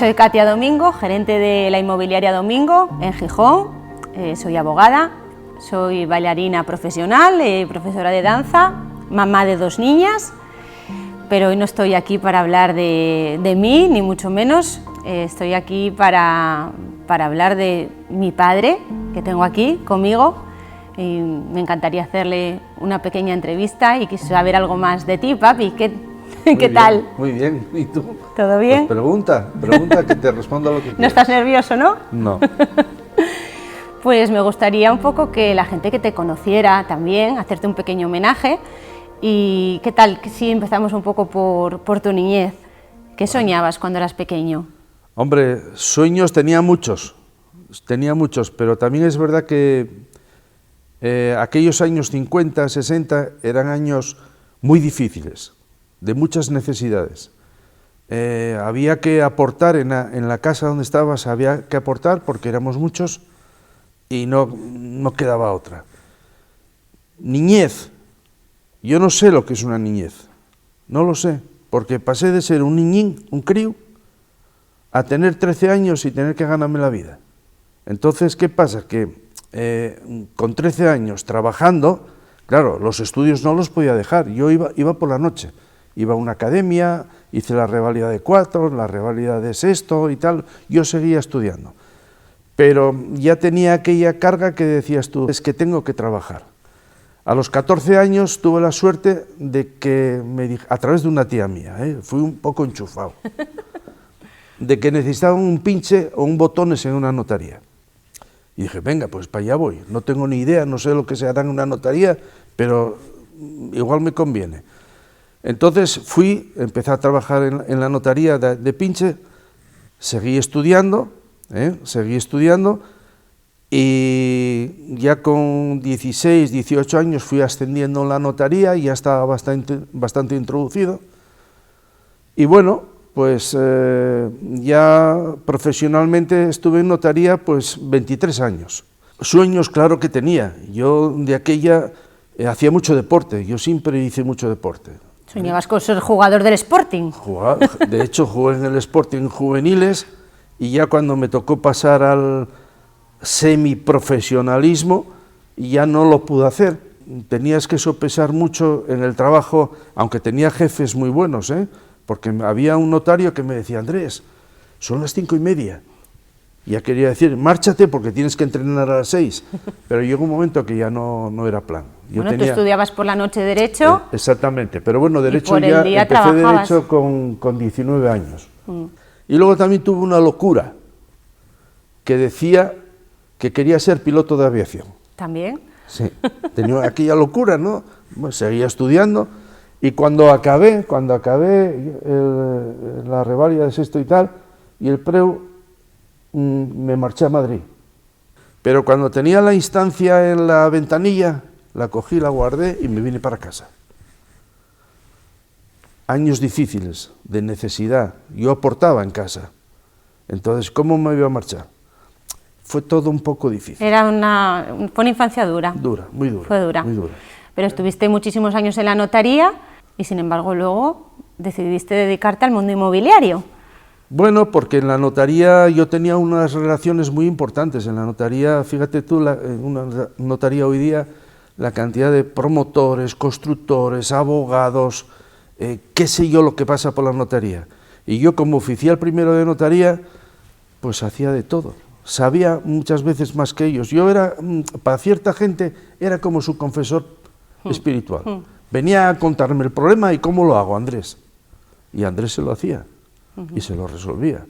soy Katia Domingo, gerente de la inmobiliaria Domingo en Gijón. Soy abogada, soy bailarina profesional, profesora de danza, mamá de 2 niñas, pero hoy no estoy aquí para hablar de mí, ni mucho menos. Estoy aquí para hablar de mi padre, que tengo aquí conmigo, y me encantaría hacerle una pequeña entrevista y quise saber algo más de ti, papi. ¿Qué tal? Muy bien, ¿y tú? ¿Todo bien? Pues pregunta que te responda lo que quieras. ¿No estás nervioso, no? No. Pues me gustaría un poco que la gente que te conociera también, hacerte un pequeño homenaje. ¿Y qué tal si empezamos un poco por tu niñez? ¿Qué soñabas cuando eras pequeño? Hombre, sueños tenía muchos, pero también es verdad que aquellos años 50, 60 eran años muy difíciles, de muchas necesidades. Había que aportar en la casa donde estabas, había que aportar porque éramos muchos y no quedaba otra. Niñez, yo no sé lo que es una niñez, no lo sé, porque pasé de ser un niñín, un crío, a tener 13 años y tener que ganarme la vida. Entonces, ¿qué pasa? Que con 13 años trabajando, claro, los estudios no los podía dejar, yo iba por la noche. Iba a una academia, hice la reválida de 4, la reválida de 6 y tal, yo seguía estudiando. Pero ya tenía aquella carga que decías tú, es que tengo que trabajar. A los 14 años tuve la suerte de que, a través de una tía mía, fui un poco enchufado, de que necesitaban un pinche o un botones en una notaría. Y dije, venga, pues para allá voy, no tengo ni idea, no sé lo que se hará en una notaría, pero igual me conviene. Entonces empecé a trabajar en la notaría de pinche, seguí estudiando y ya con 16, 18 años fui ascendiendo en la notaría y ya estaba bastante introducido. Y bueno, pues ya profesionalmente estuve en notaría pues 23 años. Sueños, claro que tenía, yo de aquella hacía mucho deporte, yo siempre hice mucho deporte. ¿Soñabas con ser jugador del Sporting? De hecho, jugué en el Sporting juveniles y ya cuando me tocó pasar al semiprofesionalismo ya no lo pude hacer. Tenías que sopesar mucho en el trabajo, aunque tenía jefes muy buenos, porque había un notario que me decía, Andrés, son las 5:30. Ya quería decir, márchate porque tienes que entrenar a las 6, pero llegó un momento que ya no era plan. Tú estudiabas por la noche Derecho. Exactamente, pero bueno, Derecho ya empecé trabajabas. Derecho con 19 años. Y luego también tuve una locura, que decía que quería ser piloto de aviación. ¿También? Sí, tenía aquella locura, ¿no? Bueno, seguía estudiando y cuando acabé la reválida de 6 y tal, y el preu, me marché a Madrid. Pero cuando tenía la instancia en la ventanilla, la cogí, la guardé y me vine para casa. Años difíciles, de necesidad, yo aportaba en casa. Entonces, ¿cómo me iba a marchar? Fue todo un poco difícil. Fue una infancia dura. Dura, muy dura. Fue dura. Muy dura. Pero estuviste muchísimos años en la notaría y sin embargo luego decidiste dedicarte al mundo inmobiliario. Bueno, porque en la notaría yo tenía unas relaciones muy importantes. En la notaría, fíjate tú, en una notaría hoy día, la cantidad de promotores, constructores, abogados, qué sé yo lo que pasa por la notaría. Y yo como oficial primero de notaría, pues hacía de todo. Sabía muchas veces más que ellos. Yo era, para cierta gente, era como su confesor espiritual. Venía a contarme el problema y cómo lo hago, Andrés. Y Andrés se lo hacía. Y se lo resolvía.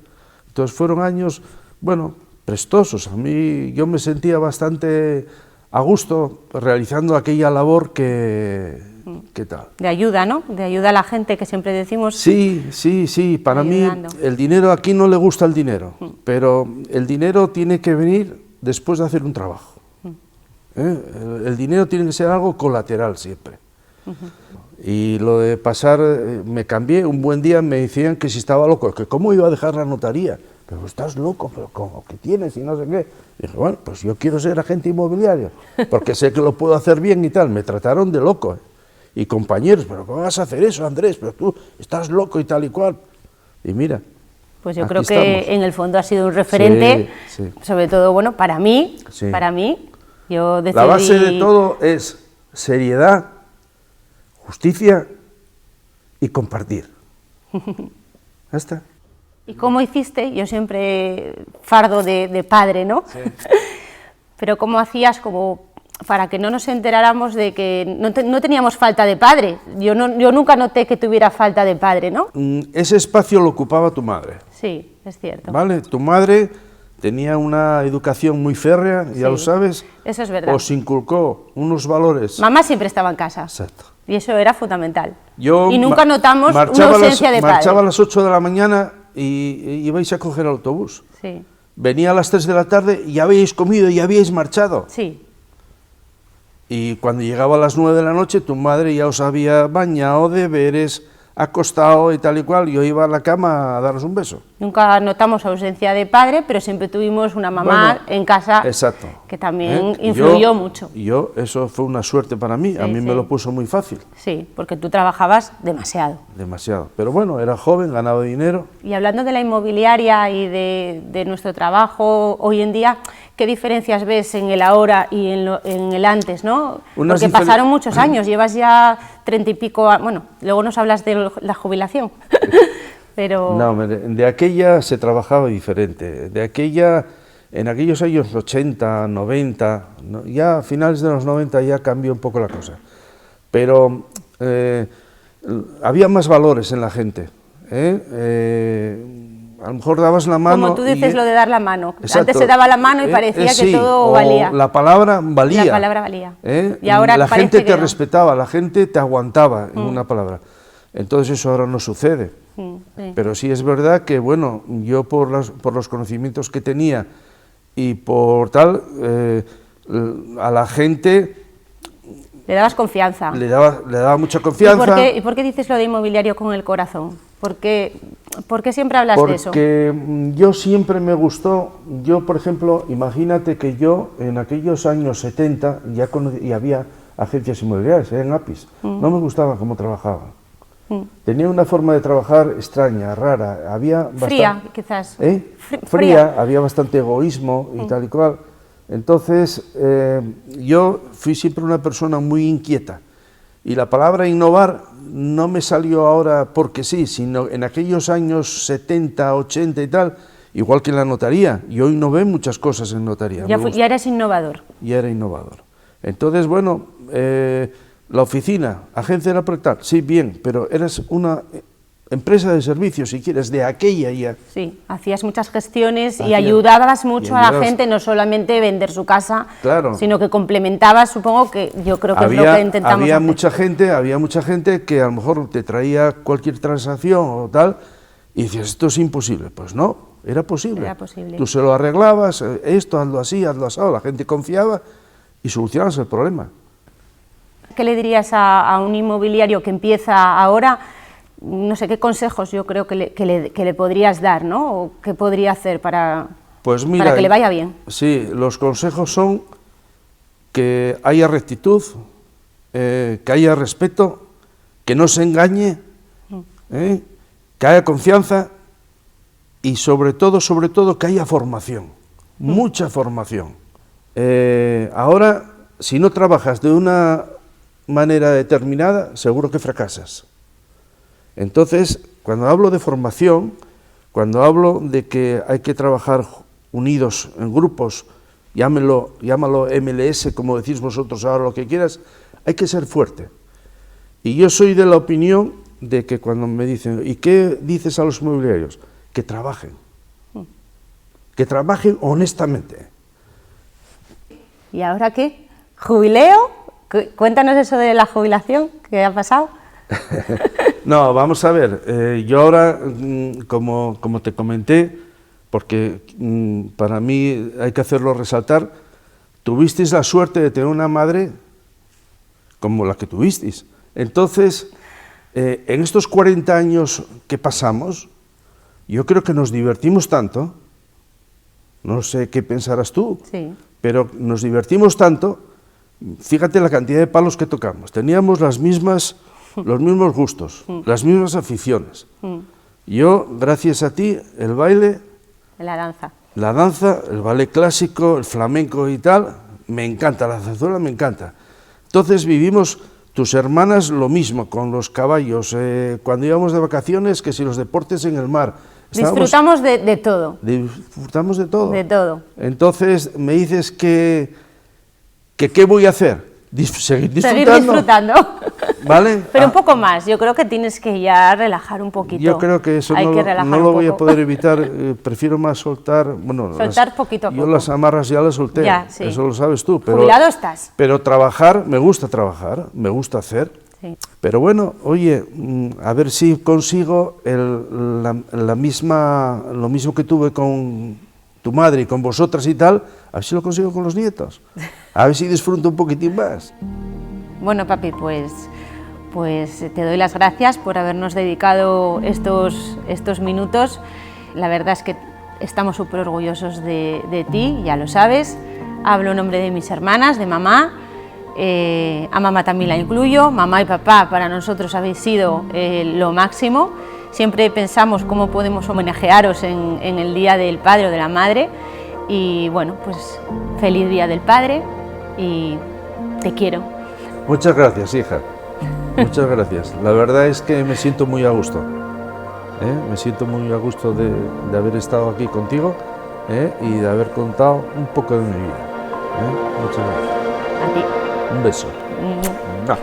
Entonces fueron años, bueno, prestosos. A mí yo me sentía bastante a gusto realizando aquella labor que tal. De ayuda, ¿no? De ayuda a la gente, que siempre decimos. Sí. Para ayudando. Mí el dinero, aquí no le gusta el dinero, pero el dinero tiene que venir después de hacer un trabajo. El dinero tiene que ser algo colateral siempre. Y lo de pasar, me cambié, un buen día me decían que si estaba loco, que cómo iba a dejar la notaría, pero estás loco, pero ¿cómo? ¿Qué tienes? Y no sé qué. Y dije, bueno, pues yo quiero ser agente inmobiliario, porque sé que lo puedo hacer bien y tal. Me trataron de loco, y compañeros, pero ¿cómo vas a hacer eso, Andrés? Pero tú estás loco y tal y cual. Y mira, Pues yo aquí creo que estamos. en el fondo ha sido un referente, Sí, sí. sobre todo, bueno, para mí, Sí. yo decidí... La base de todo es seriedad, justicia y compartir. Ya está. ¿Y cómo hiciste? Yo siempre fardo de padre, ¿no? Sí. Pero ¿cómo hacías como para que no nos enteráramos de que no teníamos falta de padre? Yo nunca noté que tuviera falta de padre, ¿no? Ese espacio lo ocupaba tu madre, Sí, es cierto. ¿vale? Tu madre tenía una educación muy férrea, ya Sí, lo sabes. eso es verdad. Os inculcó unos valores. Mamá siempre estaba en casa. Exacto. Y eso era fundamental. Yo Y nunca notamos una ausencia de padre. Marchaba a las 8 de la mañana y ibais a coger el autobús. Sí, Venía a las 3 de la tarde y ya habíais comido y ya habíais marchado. sí. Y cuando llegaba a las 9 de la noche, tu madre ya os había bañado, deberes, acostado y tal y cual. Yo iba a la cama a daros un beso. Nunca notamos ausencia de padre, pero siempre tuvimos una mamá Bueno, en casa exacto. que también ¿Eh? influyó mucho. Eso fue una suerte para mí. A Sí, mí me sí. lo puso muy fácil, Sí, porque tú trabajabas demasiado. demasiado. Pero bueno, era joven, ganaba dinero. Y hablando de la inmobiliaria y de nuestro trabajo hoy en día, ¿qué diferencias ves en el ahora y en el antes, no? Unas Porque pasaron muchos años, llevas ya 30 y pico, bueno, luego nos hablas de la jubilación, pero... No, de aquella se trabajaba diferente. En aquellos años 80, 90, ya a finales de los 90 ya cambió un poco la cosa. Pero había más valores en la gente. A lo mejor dabas la mano... Como tú dices lo de dar la mano. Exacto. Antes se daba la mano y parecía sí, que todo o valía. la palabra valía. La palabra valía. Y Y ahora la parece gente que te no. respetaba, la gente te aguantaba en una palabra. Entonces eso ahora no sucede. Sí. Pero sí es verdad que, bueno, yo por los conocimientos que tenía y por tal, a la gente Le dabas confianza. le daba mucha confianza. ¿Y por qué dices lo de inmobiliario con el corazón? ¿Por qué siempre hablas de eso? Porque yo siempre me gustó, yo por ejemplo, imagínate que yo en aquellos años 70 y había agencias inmobiliarias, en APIs, no me gustaba cómo trabajaban. Tenía una forma de trabajar extraña, rara, había Fría, quizás. Fría, había bastante egoísmo y tal y cual. Entonces, yo fui siempre una persona muy inquieta. Y la palabra innovar no me salió ahora porque sí, sino en aquellos años 70, 80 y tal, igual que en la notaría. Yo innové muchas cosas en notaría. Ya eres innovador. Ya era innovador. Entonces, bueno, la oficina, agencia era proyectal, sí, bien, pero eras una empresa de servicios, si quieres, de aquella ya. Sí, hacías muchas gestiones y ayudabas mucho a la gente, no solamente vender su casa, claro, sino que complementabas, supongo que yo creo que es lo que intentamos había hacer. Había mucha gente que a lo mejor te traía cualquier transacción o tal y decías, esto es imposible. Pues no, era posible. Era posible. Tú se lo arreglabas, esto, hazlo así, la gente confiaba y solucionabas el problema. ¿Qué le dirías a un inmobiliario que empieza ahora? No sé, ¿qué consejos yo creo que le podrías dar, ¿no? ¿O qué podría hacer para que le vaya bien? Sí, los consejos son que haya rectitud, que haya respeto, que no se engañe, que haya confianza y sobre todo que haya formación, mucha formación. Ahora, si no trabajas de una manera determinada, seguro que fracasas. Entonces, cuando hablo de formación, cuando hablo de que hay que trabajar unidos en grupos, llámalo MLS, como decís vosotros ahora, lo que quieras, hay que ser fuerte. Y yo soy de la opinión de que cuando me dicen, ¿y qué dices a los inmobiliarios? Que trabajen honestamente. ¿Y ahora qué? ¿Jubileo? Cuéntanos eso de la jubilación, ¿qué ha pasado? No, vamos a ver, yo ahora, como te comenté, porque para mí hay que hacerlo resaltar, tuvisteis la suerte de tener una madre como la que tuvisteis. Entonces, en estos 40 años que pasamos, yo creo que nos divertimos tanto, no sé qué pensarás tú, sí, pero nos divertimos tanto, fíjate la cantidad de palos que tocamos, teníamos los mismos gustos, las mismas aficiones, Yo, gracias a ti, el baile, La danza. la danza, el ballet clásico, el flamenco y tal, me encanta, la zarzuela me encanta. Entonces vivimos, tus hermanas lo mismo, con los caballos, cuando íbamos de vacaciones, que si los deportes en el mar. Disfrutamos de todo. Disfrutamos de todo. De todo. Entonces me dices que ¿qué voy a hacer? Seguir disfrutando. Seguir disfrutando. ¿Vale? Pero un poco más, yo creo que tienes que ya relajar un poquito. Yo creo que eso Hay no, que relajar no lo un voy a poco. poder evitar, prefiero más soltar, bueno, Soltar poquito a yo poco. las amarras ya las solté, Ya, sí. eso lo sabes tú, Jubilado estás. pero trabajar, me gusta hacer, Sí. pero bueno, oye, a ver si consigo lo mismo que tuve con tu madre y con vosotras y tal, a ver si lo consigo con los nietos, a ver si disfruto un poquitín más. Bueno, papi, pues te doy las gracias por habernos dedicado estos minutos. La verdad es que estamos súper orgullosos de ti, ya lo sabes. Hablo en nombre de mis hermanas, de mamá. A mamá también la incluyo. Mamá y papá para nosotros habéis sido lo máximo. Siempre pensamos cómo podemos homenajearos en el Día del Padre o de la Madre. Y bueno, pues feliz Día del Padre y te quiero. Muchas gracias, hija. Muchas gracias. La verdad es que me siento muy a gusto. Me siento muy a gusto de haber estado aquí contigo y de haber contado un poco de mi vida. Muchas gracias. A ti. Un beso. Mm. Mua.